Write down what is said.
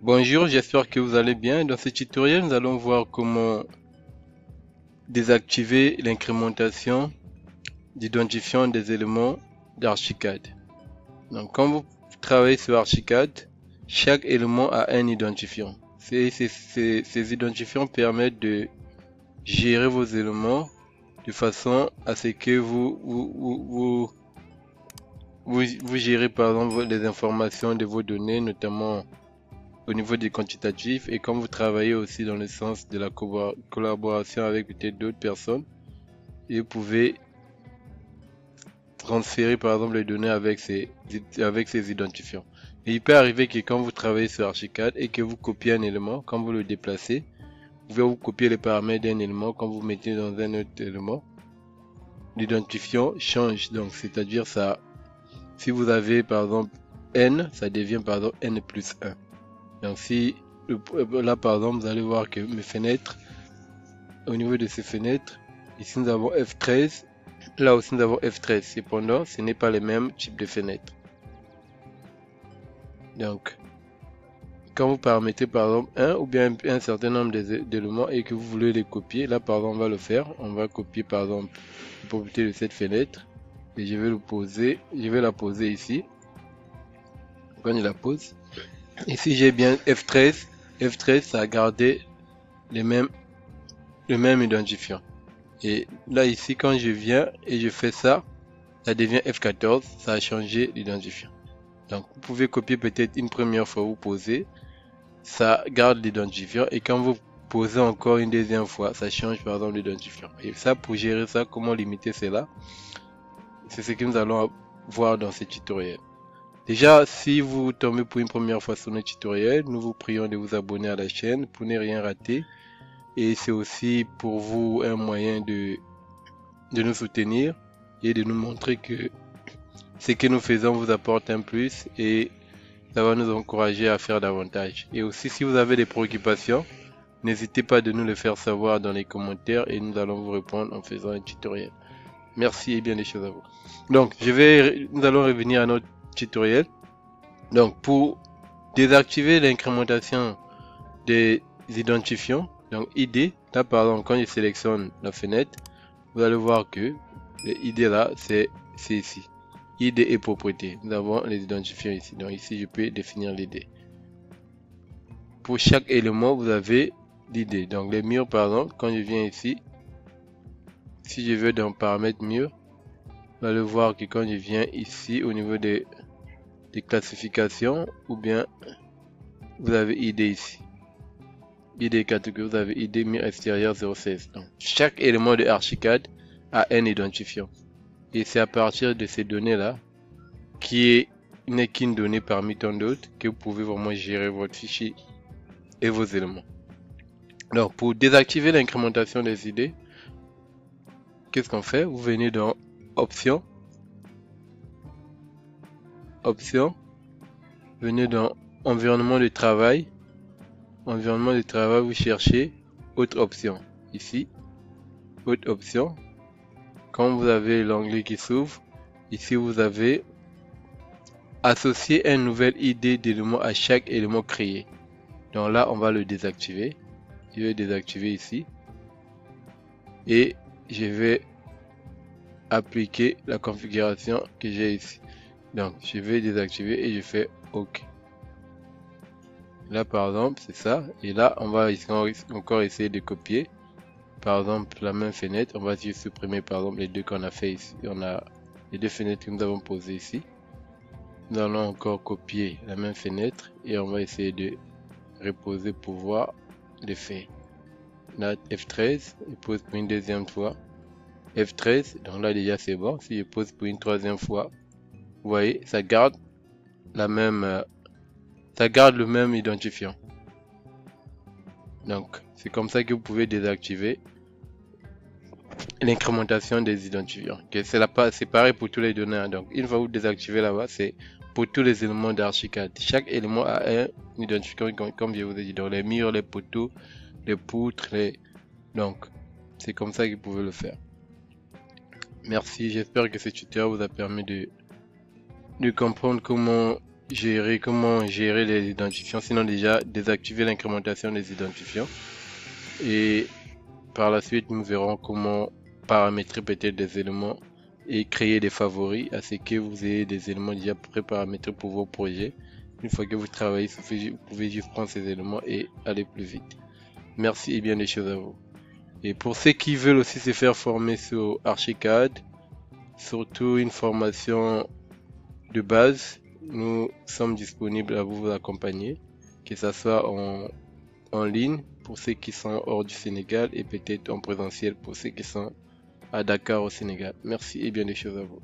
Bonjour, j'espère que vous allez bien. Dans ce tutoriel, nous allons voir comment désactiver l'incrémentation d'identifiant des éléments d'Archicad. Donc, quand vous travaillez sur Archicad, chaque élément a un identifiant. Ces identifiants permettent de gérer vos éléments de façon à ce que vous gérez par exemple les informations de vos données, notamment au niveau des quantitatifs, et quand vous travaillez aussi dans le sens de la collaboration avec peut-être d'autres personnes, et vous pouvez transférer par exemple les données avec ces identifiants. Et il peut arriver que quand vous travaillez sur Archicad et que vous copiez un élément, quand vous le déplacez, vous pouvez vous copier les paramètres d'un élément, quand vous mettez dans un autre élément, l'identifiant change. Donc c'est-à-dire ça, si vous avez par exemple n, ça devient par exemple n plus 1. Donc si là par exemple vous allez voir que mes fenêtres, au niveau de ces fenêtres, ici nous avons F13, là aussi nous avons F13. Cependant, ce n'est pas les mêmes types de fenêtres. Donc quand vous paramétrez par exemple un ou bien un certain nombre d'éléments et que vous voulez les copier, là par exemple on va le faire. On va copier par exemple la propriété de cette fenêtre et je vais la poser ici. Quand je la pose, ici j'ai bien F13. F13 ça a gardé le même identifiant. Et là ici quand je viens et je fais ça, ça devient F14, ça a changé l'identifiant. Donc vous pouvez copier peut-être une première fois, vous posez, ça garde l'identifiant, et quand vous posez encore une deuxième fois, ça change par exemple l'identifiant. Et ça, pour gérer ça, comment limiter cela, c'est ce que nous allons voir dans ce tutoriel. Déjà, si vous tombez pour une première fois sur notre tutoriel, nous vous prions de vous abonner à la chaîne pour ne rien rater. Et c'est aussi pour vous un moyen de nous soutenir et de nous montrer que ce que nous faisons vous apporte un plus, et ça va nous encourager à faire davantage. Et aussi, si vous avez des préoccupations, n'hésitez pas de nous le faire savoir dans les commentaires et nous allons vous répondre en faisant un tutoriel. Merci et bien des choses à vous. Donc, nous allons revenir à notre tutoriel. Donc, pour désactiver l'incrémentation des identifiants, donc ID, là par exemple, quand je sélectionne la fenêtre, vous allez voir que le ID là, c'est ici. ID et propriété. Nous avons les identifiants ici. Donc ici, je peux définir l'ID. Pour chaque élément, vous avez l'ID. Donc les murs, par exemple, quand je viens ici, si je veux dans paramètres murs, vous allez voir que quand je viens ici au niveau des classifications, ou bien vous avez ID ici. ID catégorie, vous avez ID mur extérieur 016. Donc chaque élément de Archicad a un identifiant. Et c'est à partir de ces données-là, qui n'est qu'une donnée parmi tant d'autres, que vous pouvez vraiment gérer votre fichier et vos éléments. Donc pour désactiver l'incrémentation des idées, qu'est-ce qu'on fait? Vous venez dans Options, venez dans Environnement de travail, vous cherchez Autre option. Ici, Autre option. Quand vous avez l'onglet qui s'ouvre, ici vous avez Associer un nouvel ID d'élément à chaque élément créé. Donc là, on va le désactiver. Je vais désactiver ici. Et je vais appliquer la configuration que j'ai ici. Donc, je vais désactiver et je fais OK. Là, par exemple, c'est ça. Et là, on va encore essayer de copier. Par exemple, la même fenêtre. On va essayer de supprimer, par exemple, les deux qu'on a fait ici. On a les deux fenêtres que nous avons posées ici. Nous allons encore copier la même fenêtre et on va essayer de reposer pour voir l'effet. Là, F13, je pose pour une deuxième fois. F13, donc là déjà c'est bon. Si je pose pour une troisième fois, vous voyez, ça garde le même identifiant. Donc, c'est comme ça que vous pouvez désactiver l'incrémentation des identifiants. Okay, c'est pareil pour tous les données. Hein. Donc, une fois que vous désactivez là-bas, c'est pour tous les éléments d'Archicad. Chaque élément a un identifiant, comme je vous ai dit. Donc, les murs, les poteaux, les poutres, donc, c'est comme ça que vous pouvez le faire. Merci, j'espère que ce tutoriel vous a permis de comprendre comment gérer comment gérer les identifiants, sinon déjà désactiver l'incrémentation des identifiants. Et par la suite, nous verrons comment paramétrer peut-être des éléments et créer des favoris à ce que vous ayez des éléments déjà pré-paramétrés pour vos projets. Une fois que vous travaillez, vous pouvez juste prendre ces éléments et aller plus vite. Merci et bien des choses à vous. Et pour ceux qui veulent aussi se faire former sur Archicad, surtout une formation de base, nous sommes disponibles à vous accompagner, que ce soit en ligne pour ceux qui sont hors du Sénégal et peut-être en présentiel pour ceux qui sont à Dakar au Sénégal. Merci et bien des choses à vous.